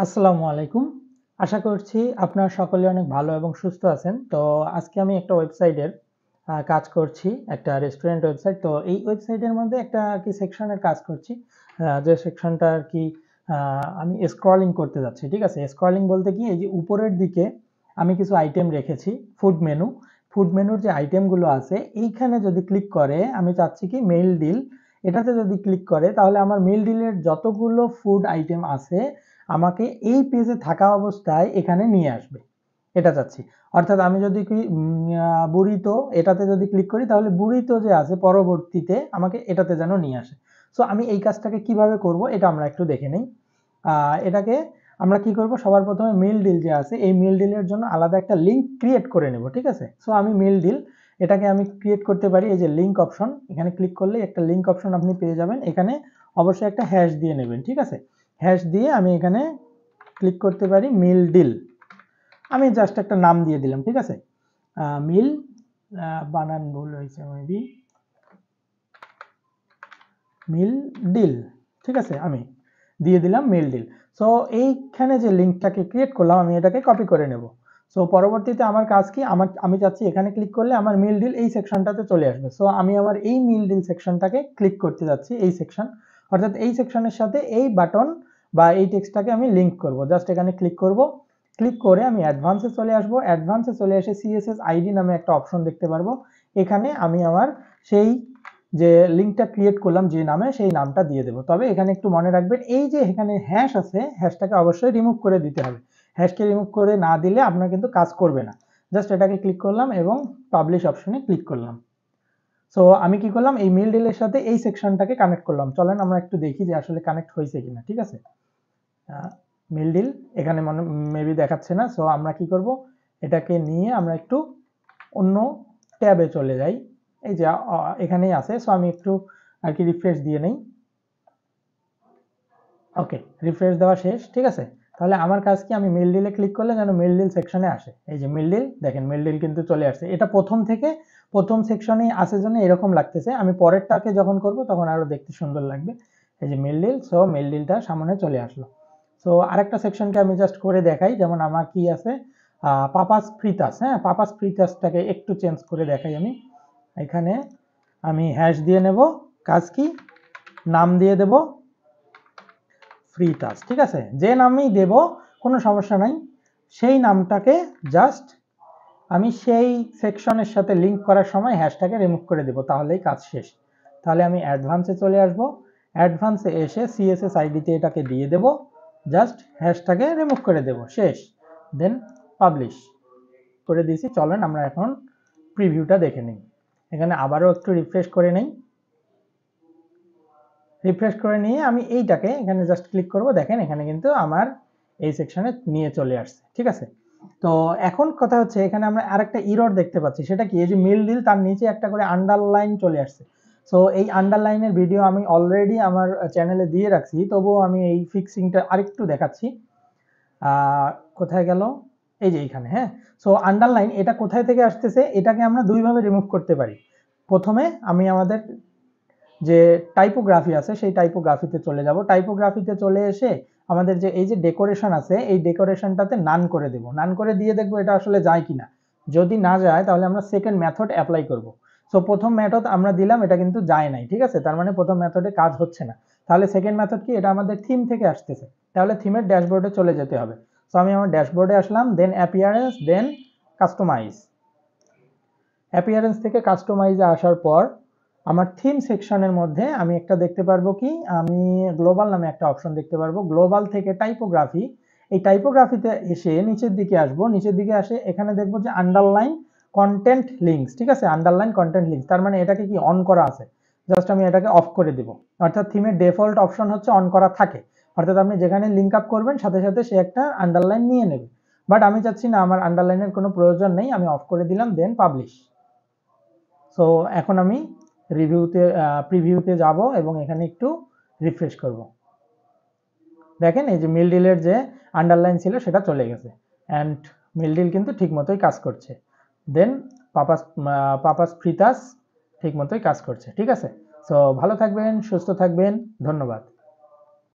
আসসালামু আলাইকুম। আশা করছি আপনারা সকলে অনেক ভালো এবং সুস্থ আছেন। তো আজকে আমি একটা ওয়েবসাইটের কাজ করছি, একটা রেস্টুরেন্ট ওয়েবসাইট। তো এই ওয়েবসাইটের মধ্যে একটা আরকি সেকশনের কাজ করছি। যে সেকশনটা আরকি আমি স্ক্রলিং করতে যাচ্ছি। ঠিক আছে? স্ক্রলিং বলতে কি এই যে উপরের দিকে আমি কিছু আইটেম রেখেছি, ফুড মেনু। ফুড মেনুর যে আইটেমগুলো আছে এইখানে যদি ক্লিক করে আমি চাচ্ছি কি মেইল ডিল, এটাতে যদি ক্লিক করে তাহলে আমার মেইল ডিলের যতগুলো ফুড আইটেম আছে আমাকে এই পেজে থাকা অবস্থায় এখানে নিয়ে আসবে, এটা চাচ্ছি। অর্থাৎ আমি যদি কি বুরিতো এটাতে যদি ক্লিক করি তাহলে বুরিতো যে আছে পরবর্তীতে আমাকে এটাতে যেন নিয়ে আসে। সো আমি এই কাজটাকে কিভাবে করব এটা আমরা একটু দেখে নেই। এটাকে আমরা কি করব, সবার প্রথমে মেইল ডিল যে আছে এই মেইল ডিলের জন্য আলাদা একটা লিঙ্ক ক্রিয়েট করে নেব। ঠিক আছে? সো আমি মেইল ডিল এটাকে আমি ক্রিয়েট করতে পারি। এই যে লিঙ্ক অপশন, এখানে ক্লিক করলে একটা লিঙ্ক অপশন আপনি পেয়ে যাবেন। এখানে অবশ্যই একটা হ্যাশ দিয়ে নেবেন। ঠিক আছে? হ্যাশ দিয়ে আমি এখানে ক্লিক করতে পারি মেইল ডিল। আমি জাস্ট একটা নাম দিয়ে দিলাম। ঠিক আছে? মিল, বানান ভুল হয়েছে মেবি, মিল ডিল। ঠিক আছে? আমি দিয়ে দিলাম মেইল ডিল। সো এইখানে যে লিঙ্কটাকে ক্রিয়েট করলাম আমি এটাকে কপি করে নেব। সো পরবর্তীতে আমার কাজ কি, আমি চাচ্ছি এখানে ক্লিক করলে আমার মেইল ডিল এই সেকশনটাতে চলে আসবে। সো আমি আমার এই মেইল ডিল সেকশনটাকে ক্লিক করতে যাচ্ছি, এই সেকশন। অর্থাৎ এই সেকশনের সাথে এই বাটন বা এই টেক্সটটাকে আমি লিঙ্ক করব। জাস্ট এখানে ক্লিক করব। ক্লিক করে আমি অ্যাডভান্সে চলে আসব। অ্যাডভান্সে চলে এসে সিএসএস আইডি নামে একটা অপশন দেখতে পারবো। এখানে আমি আমার সেই যে লিঙ্কটা ক্রিয়েট করলাম যে নামে সেই নামটা দিয়ে দেবো। তবে এখানে একটু মনে রাখবেন এই যে এখানে হ্যাশ আছে, হ্যাশটাকে অবশ্যই রিমুভ করে দিতে হবে। হ্যাশকে রিমুভ করে না দিলে আপনার কিন্তু কাজ করবে না। জাস্ট এটাকে ক্লিক করলাম এবং পাবলিশ অপশনে ক্লিক করলাম। সো আমি কি করলাম, এই মেইল ডিলের সাথে এই সেকশনটাকে কানেক্ট করলাম। চলেন আমরা একটু দেখি যে আসলে কানেক্ট হয়েছে কিনা। ঠিক আছে? মেইল ডিল এখানে মেবি দেখাচ্ছে না। সো আমরা কি করব, এটাকে নিয়ে আমরা একটু অন্য ট্যাবে চলে যাই। এই যে এখানেই আছে। সো আমি একটু আর কি রিফ্রেশ দিয়ে নেই। ওকে, রিফ্রেশ দেওয়া শেষ। ঠিক আছে? তাহলে আমার কাজ কি, আমি মেইল ডিলে ক্লিক করলে যেন মেইল ডিল সেকশনে আসে। এই যে মেইল ডিল, দেখেন মেইল ডিল কিন্তু চলে আসছে। এটা প্রথম থেকে প্রথম সেকশনেই আসে জন্য এরকম লাগতেছে। আমি পরেরটাকে যখন করব তখন আরো দেখতে সুন্দর লাগবে। এই যে মেইল ডিল, সো মেইল ডিলটা সামনে চলে আসলো। সো আরেকটা সেকশনকে আমি জাস্ট করে দেখাই, যেমন আমার কি আছে, পাপাস ফ্রিতাস। হ্যাঁ, পাপাস ফ্রিতাসটাকে একটু চেঞ্জ করে দেখাই আমি। এখানে আমি হ্যাশ দিয়ে নেব। কাজ কি, নাম দিয়ে দেব ফ্রি টাচ। ঠিক আছে? যে নামই দেব কোনো সমস্যা নাই। সেই নামটাকে জাস্ট আমি সেই সেকশনের সাথে লিঙ্ক করার সময় হ্যাশটাকে রিমুভ করে দেব, তাহলেই কাজ শেষ। তাহলে আমি অ্যাডভান্সে চলে আসব। অ্যাডভান্সে এসে সিএসএস আইডিতে এটাকে দিয়ে দেব, জাস্ট হ্যাশটাকে রিমুভ করে দেব, শেষ। দেন পাবলিশ করে দিয়েছি। চলেন আমরা এখন প্রিভিউটা দেখে নিই। এখানে আবারও একটু রিফ্রেশ করে নেই। রিফ্রেশ করে নিয়ে আমি এইটাকে এখানে জাস্ট ক্লিক করব। দেখেন এখানে কিন্তু আমার এই সেকশনে নিয়ে চলে আসছে। ঠিক আছে? তো এখন কথা হচ্ছে এখানে আমরা আরেকটা এরর দেখতে পাচ্ছি। সেটা কি, এই যে মেইল ডিল তার নিচে একটা করে আন্ডারলাইন চলে আসছে। সো এই আন্ডারলাইনের ভিডিও আমি অলরেডি আমার চ্যানেলে দিয়ে রাখছি, তবুও আমি এই ফিক্সিংটা আরেকটু দেখাচ্ছি। কোথায় গেল, এই যে এইখানে। হ্যাঁ, সো আন্ডারলাইন এটা কোথায় থেকে আসতেছে, এটাকে আমরা দুইভাবে রিমুভ করতে পারি। প্রথমে আমি আমাদের যে টাইপোগ্রাফি আছে সেই টাইপোগ্রাফিতে চলে যাব। টাইপোগ্রাফিতে চলে এসে আমাদের যে এই যে ডেকোরেশন আছে এই ডেকোরেশনটাতে নান করে দেব। নান করে দিয়ে দেখব এটা আসলে যায় কিনা। যদি না যায় তাহলে আমরা সেকেন্ড মেথড অ্যাপ্লাই করব। সো প্রথম মেথড আমরা দিলাম, এটা কিন্তু যায় নাই। ঠিক আছে? তার মানে প্রথম মেথডে কাজ হচ্ছে না। তাহলে সেকেন্ড মেথড কি, এটা আমাদের থিম থেকে আসতেছে। তাহলে থিমের ড্যাশবোর্ডে চলে যেতে হবে। সো আমি আমার ড্যাশবোর্ডে আসলাম, দেন অ্যাপিয়ারেন্স, দেন কাস্টমাইজ। অ্যাপিয়ারেন্স থেকে কাস্টমাইজে আসার পর আমার থিম সেকশনের মধ্যে আমি একটা দেখতে পারবো কি, আমি গ্লোবাল নামে একটা অপশন দেখতে পারবো। গ্লোবাল থেকে টাইপোগ্রাফি, এই টাইপোগ্রাফিতে এসে নিচের দিকে আসবো। নিচের দিকে আসে এখানে দেখবো যে আন্ডারলাইন কন্টেন্ট লিঙ্কস। ঠিক আছে? আন্ডারলাইন কন্টেন্ট লিঙ্কস, তার মানে এটাকে কি অন করা আছে। জাস্ট আমি এটাকে অফ করে দেব। অর্থাৎ থিমের ডিফল্ট অপশন হচ্ছে অন করা থাকে। অর্থাৎ আপনি যেখানে লিঙ্ক আপ করবেন সাথে সাথে সে একটা আন্ডারলাইন নিয়ে নেবে। বাট আমি চাচ্ছি না, আমার আন্ডারলাইনের কোনো প্রয়োজন নেই, আমি অফ করে দিলাম, দেন পাবলিশ। সো এখন আমি প্রিভিউতে যাব এবং এখানে একটু রিফ্রেশ করব। দেখেন এই যে মেইল ডিলের যে আন্ডারলাইন ছিল সেটা চলে গেছে অ্যান্ড মেইল ডিল কিন্তু ঠিক মতোই কাজ করছে। দেন পাপাস ফ্রিতাস ঠিক মতোই কাজ করছে। ঠিক আছে? সো ভালো থাকবেন, সুস্থ থাকবেন, ধন্যবাদ।